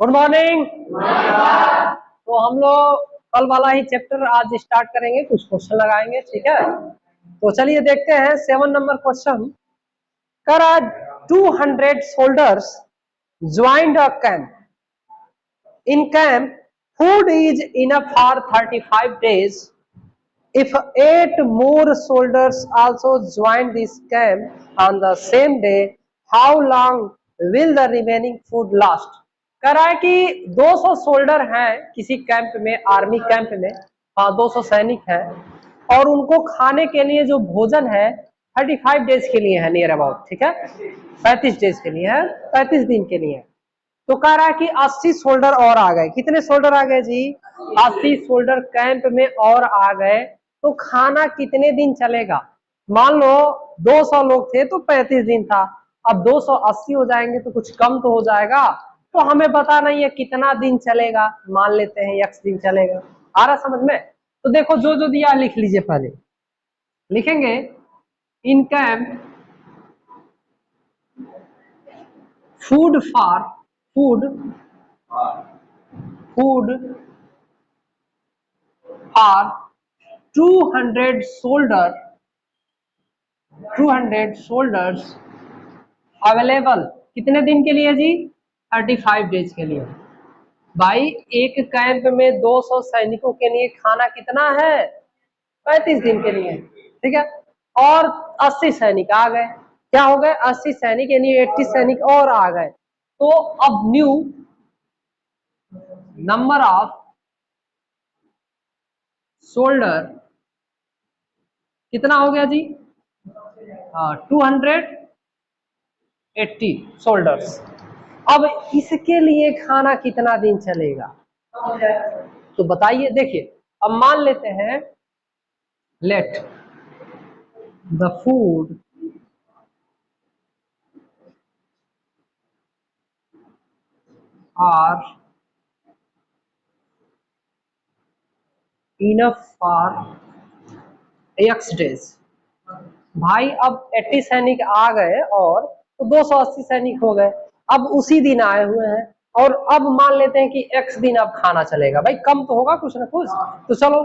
Good morning. तो हम लोग कल वाला ही चैप्टर आज स्टार्ट करेंगे, कुछ क्वेश्चन लगाएंगे, ठीक है। तो चलिए देखते हैं 7 नंबर क्वेश्चन। कर 200 soldiers joined a camp. In camp, food is enough for 35 days. If 8 more soldiers also join this camp on the same day, how long will the remaining food last? कह रहा है कि 200 solder हैं किसी camp में, army camp में। हाँ, 200 सैनिक हैं और उनको खाने के लिए जो भोजन है 35 डेज के लिए है, नियर अबाउट, ठीक है। 35 डेज के लिए है, 35 दिन के लिए। तो कह रहा है कि 80 सोल्डर और आ गए। कितने सोल्डर आ गए जी? 80 सोल्डर कैंप में और आ गए। तो खाना कितने दिन चलेगा? मान लो 200 लोग थे तो 35 दिन था, अब 280 हो जाएंगे तो कुछ कम तो हो जाएगा। तो हमें पता नहीं है कितना दिन चलेगा, मान लेते हैं x दिन चलेगा। आ रहा समझ में? तो देखो जो जो दिया लिख लीजिए, पहले लिखेंगे in camp food for food for 200 soldiers available. कितने दिन के लिए जी? 35 डेज के लिए। भाई एक कैंप में 200 सैनिकों के लिए खाना कितना है? 35 दिन के लिए, ठीक है। और 80 सैनिक आ गए। क्या हो गए? 80 सैनिक, यानी 80 सैनिक और आ गए। तो अब न्यू नंबर ऑफ सोल्डर कितना हो गया जी? 280 सोल्डर्स। अब इसके लिए खाना कितना दिन चलेगा? तो बताइए। देखिए अब मान लेते हैं let the food are enough for x days. भाई अब 80 सैनिक आ गए और तो 280 सैनिक हो गए। अब उसी दिन आए हुए हैं और अब मान लेते हैं कि x दिन अब खाना चलेगा। भाई कम तो होगा कुछ ना कुछ। तो चलो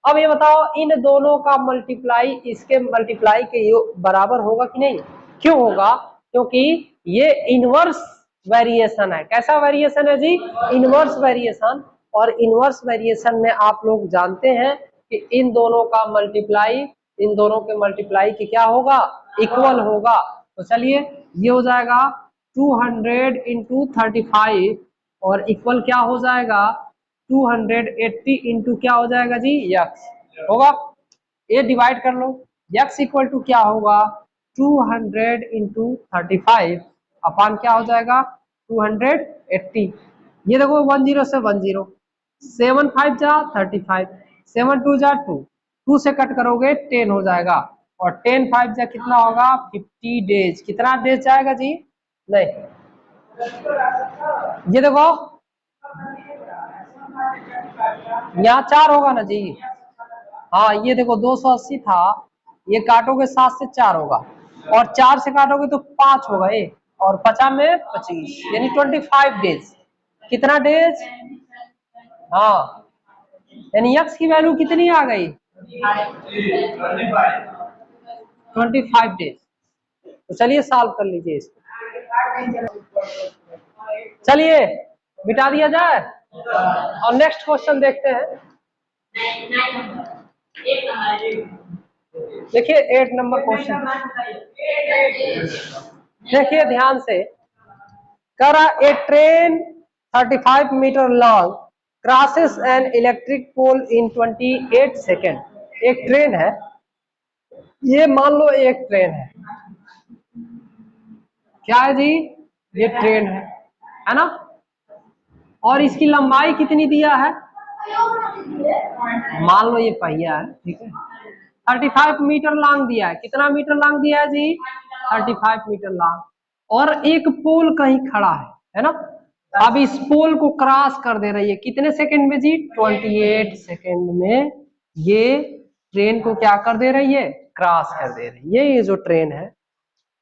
अब ये बताओ, इन दोनों का मल्टीप्लाई इसके मल्टीप्लाई के बराबर होगा कि नहीं? क्यों होगा? क्योंकि ये इनवर्स वेरिएशन है। कैसा वेरिएशन है जी? Inverse variation. और इनवर्स वेरिएशन में आप लोग जानते हैं कि इन दोनों का मल्टीप्लाई, इन दोनों के मल्टीप्लाई की क्या होगा? इक्वल होगा। तो चलिए ये हो जाएगा 200 इंटू 35 और इक्वल क्या हो जाएगा? 280 इंटू क्या हो जाएगा जी? यक्स होगा। ये डिवाइड कर लो। यक्स इक्वल टू क्या होगा? 200 इंटू 35 अपान क्या हो जाएगा? 280। ये देखो 10 से 10, 7 5 जा 35, 7 2 जा 2, 2 से कट करोगे 10 हो जाएगा और 10 5 जा कितना होगा? 50 डेज। कितना डेज जाएगा जी? नहीं, ये देखो यहाँ 4 होगा ना जी। हाँ ये देखो 280 था, ये काटोगे 7 से 4 होगा और 4 से काटोगे तो 5 होगा ये, और 50 में 25 यानी 25 डेज। कितना डेज? हाँ, यानी x की वैल्यू कितनी आ गई? 25 डेज। तो चलिए सॉल्व कर लीजिए इसको। चलिए मिटा दिया जाए और नेक्स्ट क्वेश्चन देखते हैं। देखिए 8 नंबर क्वेश्चन, देखिए ध्यान से। करा a train 35 metre long crosses an electric pole in 28 second. एक ट्रेन है, ये मान लो एक ट्रेन है। क्या है जी? ये ट्रेन है ना। और इसकी लंबाई कितनी दिया है? मान लो ये पहिया है, ठीक है। 35 मीटर लॉन्ग दिया है। कितना मीटर लॉन्ग दिया है जी? 35 मीटर लॉन्ग। और एक पोल कहीं खड़ा है ना। अब इस पोल को क्रॉस कर दे रही है कितने सेकंड में जी? 28 सेकंड में ये ट्रेन को क्या कर दे रही है? क्रॉस कर दे रही है। ये जो ट्रेन है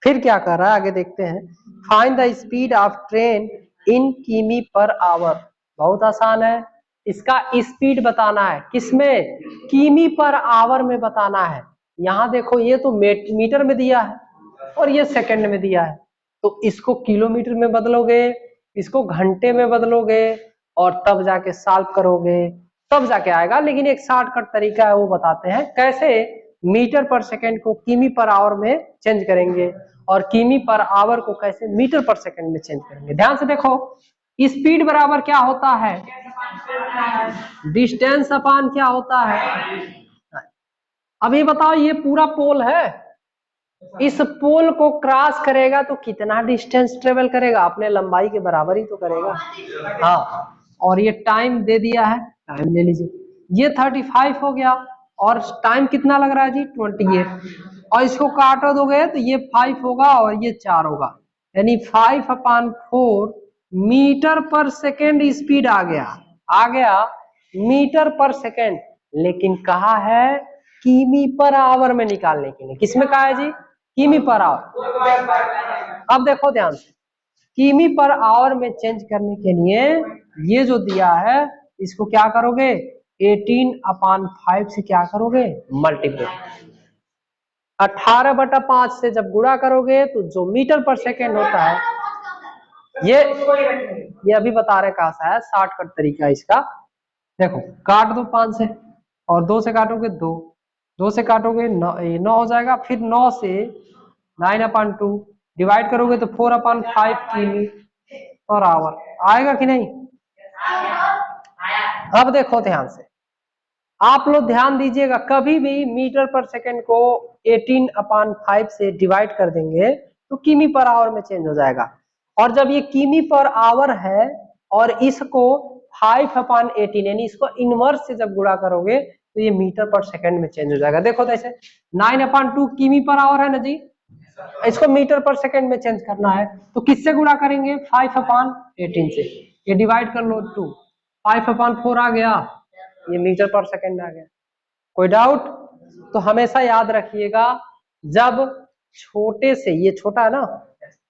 फिर क्या कर रहा है आगे देखते हैं। Find the speed of train in किमी पर आवर। बहुत आसान है, इसका स्पीड बताना है, किसमें, किमी पर आवर में बताना है। यहाँ देखो ये तो मीटर में दिया है और ये सेकंड में दिया है, तो इसको किलोमीटर में बदलोगे, इसको घंटे में बदलोगे और तब जाके सॉल्व करोगे, तब जाके आएगा। लेकिन एक शॉर्टकट तरीका है, वो बताते हैं कैसे मीटर पर सेकंड को किमी पर आवर में चेंज करेंगे और किमी पर आवर को कैसे मीटर पर सेकंड में चेंज करेंगे। ध्यान से देखो, स्पीड बराबर क्या होता है, डिस्टेंस अपान क्या होता है। अभी बताओ, ये पूरा पोल है, इस पोल को क्रॉस करेगा तो कितना डिस्टेंस ट्रेवल करेगा, अपने लंबाई के बराबर ही तो करेगा। हाँ, और ये टाइम दे दिया है, टाइम ले लीजिए, ये 35 हो गया और टाइम कितना लग रहा है जी 28, और इसको काटो दोगे तो ये 5 होगा और ये 4 होगा, यानी 5/4 मीटर पर सेकेंड स्पीड आ गया मीटर पर सेकेंड। लेकिन कहा है किमी पर आवर में निकालने के लिए, किसमें कहा है जी, किमी पर आवर। अब देखो ध्यान से, किमी पर आवर में चेंज करने के लिए ये जो दिया है इसको क्या करोगे, 18/5 से क्या करोगे, मल्टीप्लाई। 18/5 से जब गुणा करोगे तो जो मीटर पर सेकेंड होता है, ये अभी बता रहे कहा सा है, शॉर्टकट तरीका इसका। देखो काट दो 5 से और 2 से काटोगे 2 से काटोगे 9 हो जाएगा, फिर 9 से 9/2 डिवाइड करोगे तो 4/5 किमी पर आवर आएगा कि नहीं। अब देखो ध्यान से, आप लोग ध्यान दीजिएगा, कभी भी मीटर पर सेकंड को 18/5 से डिवाइड कर देंगे तो किमी पर आवर में चेंज हो जाएगा, और जब ये किमी पर आवर है और इसको 5/18 यानी इसको इनवर्स से जब गुणा करोगे तो ये मीटर पर सेकंड में चेंज हो जाएगा। देखो तो ऐसे 9/2 किमी पर आवर है ना जी, इसको मीटर पर सेकंड में चेंज करना है तो किससे गुणा करेंगे, 5/18 से, ये डिवाइड कर लो 2, 5/4 आ गया, ये मीटर पर सेकंड आ गया। कोई डाउट, तो हमेशा याद रखिएगा, जब छोटे से, ये छोटा है ना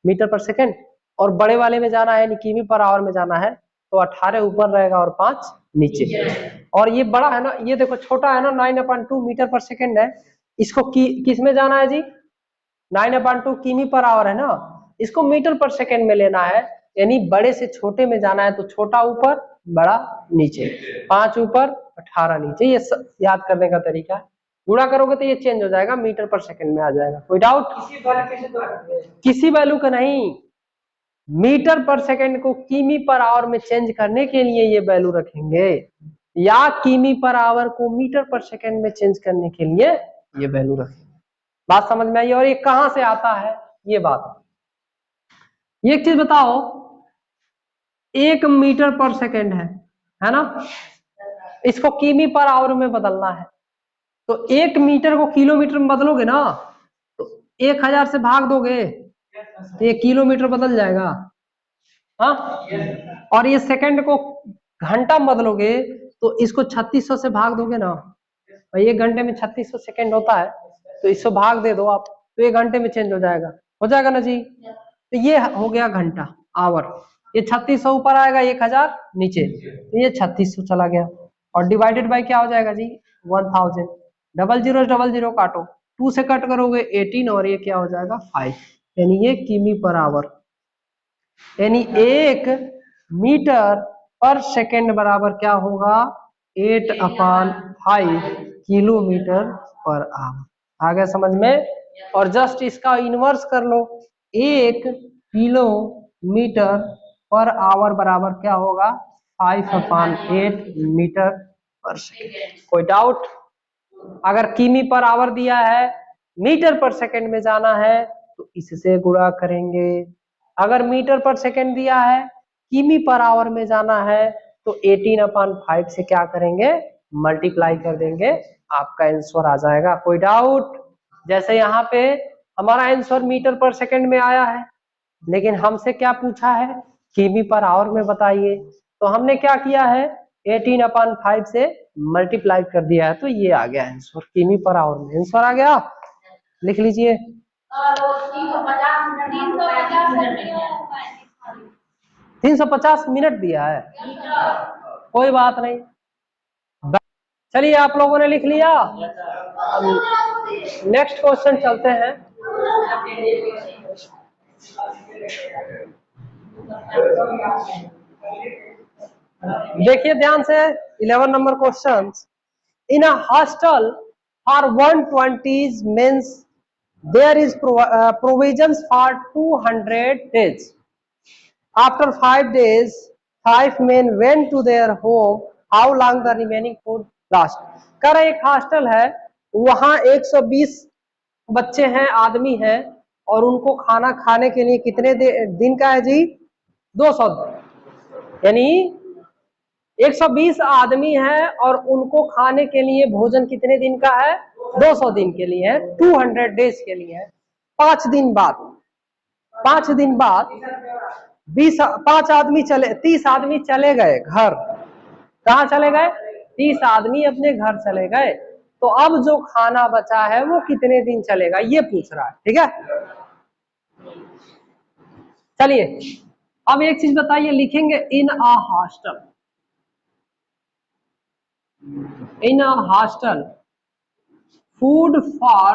मीटर पर सेकंड, और बड़े वाले में जाना है किमी पर आवर में जाना है तो 18 ऊपर रहेगा और 5 नीचे, और ये बड़ा है ना, ये देखो छोटा है ना 9/2 मीटर पर सेकंड है, इसको किस में जाना है जी, 9/2 किमी पर आवर है ना, इसको मीटर पर सेकंड में लेना है, यानी बड़े से छोटे में जाना है तो छोटा ऊपर बड़ा नीचे, 5 ऊपर 18 नीचे, ये याद करने का तरीका है। गुणा करोगे तो ये चेंज हो जाएगा, मीटर पर सेकंड में आ जाएगा। कोई डाउट, किसी वैल्यू का नहीं, मीटर पर सेकंड को किमी पर आवर में चेंज करने के लिए ये वैल्यू रखेंगे, या किमी पर आवर को मीटर पर सेकंड में चेंज करने के लिए ये वैल्यू रखेंगे। बात समझ में आई, और ये कहां से आता है ये बात। एक चीज बताओ, 1 मीटर पर सेकंड है ना, इसको किमी पर आवर में बदलना है तो 1 मीटर को किलोमीटर में बदलोगे ना तो 1000 से भाग दोगे तो ये किलोमीटर बदल जाएगा, हाँ, और ये सेकंड को घंटा में बदलोगे तो इसको 3600 से भाग दोगे ना, भाई 1 घंटे में 3600 सेकंड होता है तो इसको भाग दे दो आप तो 1 घंटे में चेंज हो जाएगा ना जी। तो ये हो गया घंटा आवर, ये 3600 ऊपर आएगा, 1000 नीचे, तो ये 3600 चला गया, और डिवाइडेड बाय क्या हो जाएगा जी 1000, 0000 काटो, 2 से कट करोगे 18 और ये क्या हो जाएगा 5, यानी ये किमी पर आवर, यानी 1 मीटर पर सेकेंड बराबर क्या होगा 8/5 किलोमीटर पर आवर। आ गया समझ में, और जस्ट इसका इनवर्स कर लो, 1 किलोमीटर पर आवर बराबर क्या होगा 5/8 मीटर पर सेकेंड। कोई डाउट, अगर किमी पर आवर दिया है, मीटर पर सेकेंड में जाना है तो इससे गुणा करेंगे, अगर मीटर पर सेकेंड दिया है, किमी पर आवर में जाना है तो 18/5 से क्या करेंगे, मल्टीप्लाई कर देंगे, आपका आंसर आ जाएगा। कोई डाउट, जैसे यहाँ पे हमारा आंसर मीटर पर सेकेंड में आया है, लेकिन हमसे क्या पूछा है, किमी पर आवर में बताइए, तो हमने क्या किया है 18/5 से मल्टीप्लाई कर दिया है, तो ये आ गया आंसर, किमी पर आवर में आंसर आ गया। लिख लीजिए, 350 मिनट दिया है, कोई बात नहीं। चलिए आप लोगों ने लिख लिया। नेक्स्ट क्वेश्चन चलते हैं। देखिए ध्यान से 11 number question. In a hostel for 120 mens there is provisions for 200 days. After 5 days 5 men went to their home. How long the remaining food last? कर एक हॉस्टल है, वहां 120 बच्चे हैं, आदमी हैं, और उनको खाना खाने के लिए कितने दिन का है जी? 200 दिन। यानी 120 आदमी हैं और उनको खाने के लिए भोजन कितने दिन का है? 200 दिन के लिए है, 200 डेज के लिए है। 5 दिन बाद 5 आदमी चले, 30 आदमी चले गए घर। कहाँ चले गए? 30 आदमी अपने घर चले गए। तो अब जो खाना बचा है वो कितने दिन चलेगा, ये पूछ रहा है। ठीक है, चलिए अब एक चीज बताइए, लिखेंगे in a hostel. In a hostel food for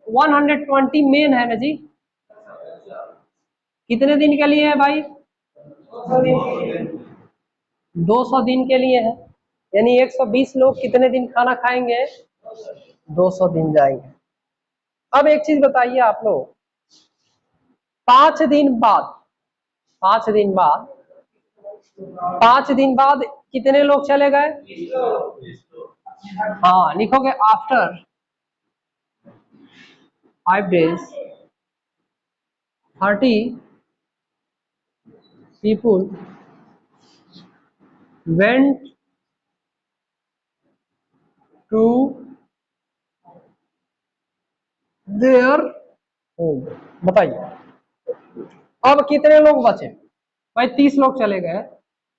120 men है ना जी। कितने दिन के लिए है भाई? 200 दिन के लिए है। यानी 120 लोग कितने दिन खाना खाएंगे? 200 दिन जाएंगे। अब एक चीज बताइए आप लोग, 5 दिन बाद 5 दिन बाद 5 दिन बाद कितने लोग चले गए? हाँ, लिखोगे after 5 days 30 people went to their home। बताइए अब कितने लोग बचे भाई? 30 लोग चले गए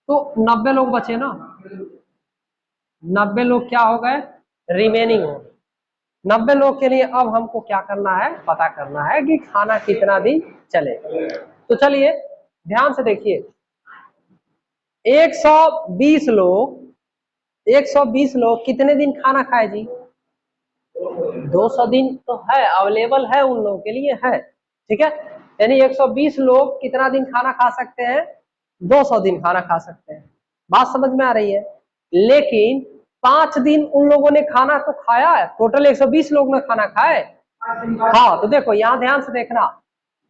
तो 90 लोग बचे ना। 90 लोग क्या हो गए? रिमेनिंग हो। 90 लोग के लिए अब हमको क्या करना है? पता करना है कि खाना कितना दिन चलेगा। तो चलिए ध्यान से देखिए, 120 लोग कितने दिन खाना खाए जी? 200 दिन तो है, अवेलेबल है, उन लोगों के लिए है। ठीक है, यानी 120 लोग कितना दिन खाना खा सकते हैं? 200 दिन खाना खा सकते हैं। बात समझ में आ रही है? लेकिन 5 दिन उन लोगों ने खाना तो खाया है, टोटल 120 लोग ने खाना खाए। हाँ, तो देखो यहाँ ध्यान से देखना।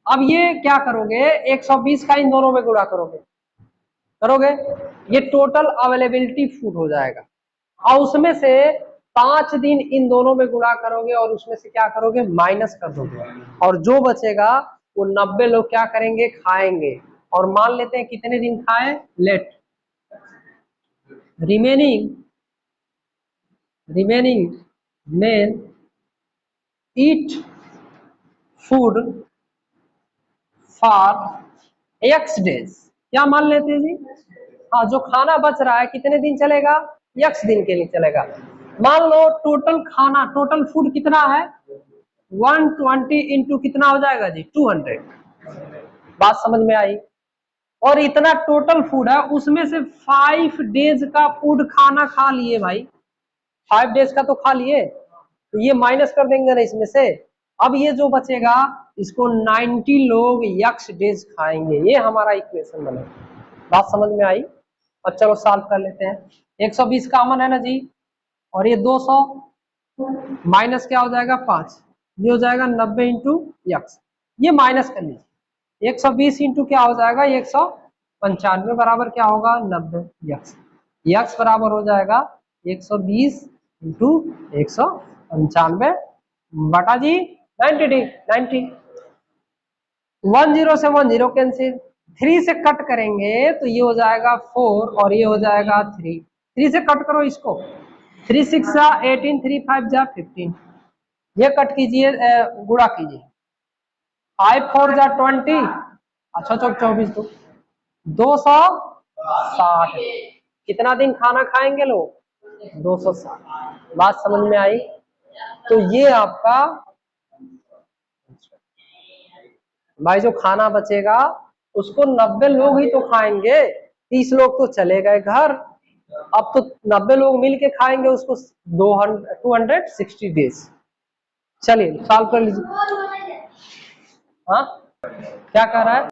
अब ये क्या करोगे? 120 का इन दोनों में गुणा करोगे, ये टोटल अवेलेबिलिटी फूड हो जाएगा। और उसमें से 5 दिन इन दोनों में गुणा करोगे और उसमें से क्या करोगे? माइनस कर दोगे, और जो बचेगा वो 90 लोग क्या करेंगे? खाएंगे। और मान लेते हैं कितने दिन खाए? Let remaining men eat food for x days. क्या मान लेते हैं जी? हाँ, जो खाना बच रहा है कितने दिन चलेगा? x दिन के लिए चलेगा। मान लो टोटल खाना, टोटल फूड कितना है? 120 इंटू कितना हो जाएगा जी? 200। बात समझ में आई? और इतना टोटल फूड है, उसमें से 5 डेज का फूड खाना खा लिए भाई। 5 डेज का तो खा लिए, तो ये माइनस कर देंगे ना इसमें से। अब ये जो बचेगा इसको 90 लोग यक्स डेज खाएंगे। ये हमारा इक्वेशन बनेगा। बात समझ में आई? और चलो सॉल्व कर लेते हैं। 120 कॉमन है ना जी, और ये 200 माइनस क्या हो जाएगा? 5। ये हो जाएगा 90 इंटू यक्स। ये माइनस कर लीजिए, 120 इंटू क्या हो जाएगा? 195 बराबर क्या होगा? 90 यक्स। यक्स बराबर हो जाएगा 120 इंटू 195 बटा जी 90। 10 से 10 कैंसिल, 3 से कट करेंगे तो ये हो जाएगा 4 और ये हो जाएगा 3। 3 से कट करो इसको, 3 6 जा 18, 3 5 जा 15। ये कट कीजिए, गुणा कीजिए, 5 4 जा 20, अच्छा 24 तो 260। कितना दिन खाना खाएंगे लोग? 260। बात समझ में आई? तो ये आपका भाई जो खाना बचेगा उसको 90 लोग ही तो खाएंगे, 30 लोग तो चले गए घर। अब तो 90 लोग मिल के खाएंगे उसको 260 डेज। चलिए सॉल्व कर लीजिए। हाँ क्या कह रहा है?